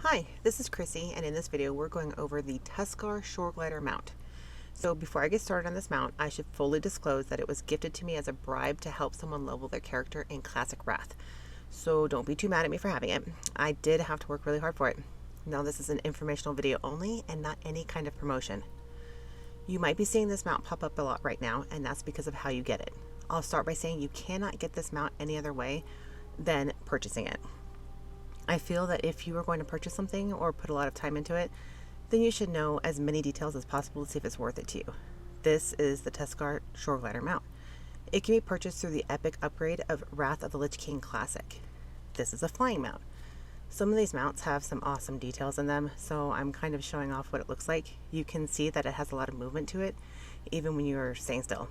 Hi, this is Chrissy, and in this video we're going over the Tuskarr Shoreglider mount. So before I get started on this mount, I should fully disclose that it was gifted to me as a bribe to help someone level their character in Classic Wrath. So don't be too mad at me for having it. I did have to work really hard for it. Now this is an informational video only and not any kind of promotion. You might be seeing this mount pop up a lot right now, and that's because of how you get it. I'll start by saying you cannot get this mount any other way than purchasing it. I feel that if you are going to purchase something or put a lot of time into it, then you should know as many details as possible to see if it's worth it to you. This is the Tuskarr Shoreglider mount. It can be purchased through the epic upgrade of Wrath of the Lich King Classic. This is a flying mount. Some of these mounts have some awesome details in them, so I'm kind of showing off what it looks like. You can see that it has a lot of movement to it, even when you're staying still.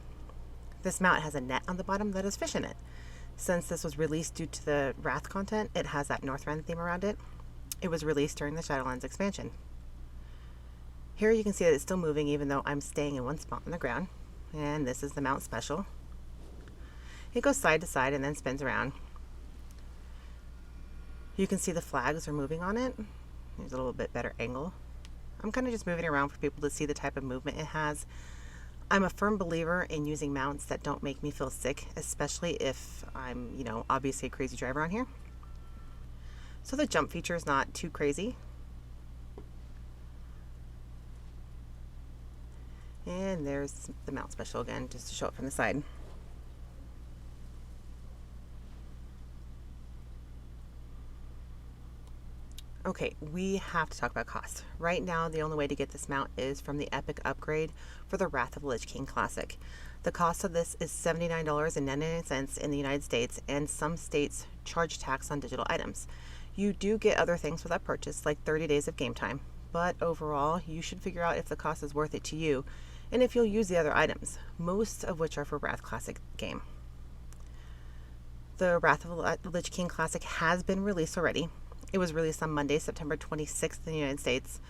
This mount has a net on the bottom that has fish in it. Since this was released due to the Wrath content, it has that Northrend theme around it. It was released during the Shadowlands expansion. Here you can see that it's still moving even though I'm staying in one spot on the ground. And this is the mount special. It goes side to side and then spins around. You can see the flags are moving on it. There's a little bit better angle. I'm kind of just moving around for people to see the type of movement it has. I'm a firm believer in using mounts that don't make me feel sick, especially if I'm, obviously a crazy driver on here. So the jump feature is not too crazy. And there's the mount special again, just to show it from the side. Okay, we have to talk about cost. Right now, the only way to get this mount is from the epic upgrade for the Wrath of the Lich King Classic. The cost of this is $79.99 in the United States, and some states charge tax on digital items. You do get other things with that purchase, like 30 days of game time, but overall, you should figure out if the cost is worth it to you, and if you'll use the other items, most of which are for Wrath Classic game. The Wrath of the Lich King Classic has been released already. It was released on Monday, September 26th in the United States.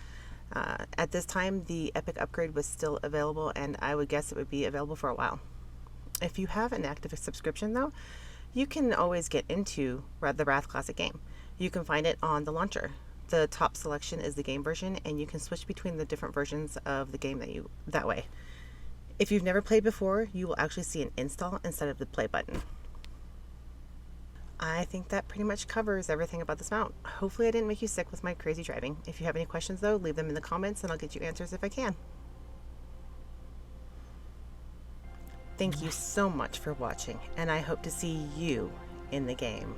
At this time, the Epic upgrade was still available, and I would guess it would be available for a while. If you have an active subscription, though, you can always get into the Wrath Classic game. You can find it on the launcher. The top selection is the game version, and you can switch between the different versions of the game that way. If you've never played before, you will actually see an install instead of the play button. I think that pretty much covers everything about this mount. Hopefully I didn't make you sick with my crazy driving. If you have any questions though, leave them in the comments and I'll get you answers if I can. Thank you so much for watching, and I hope to see you in the game.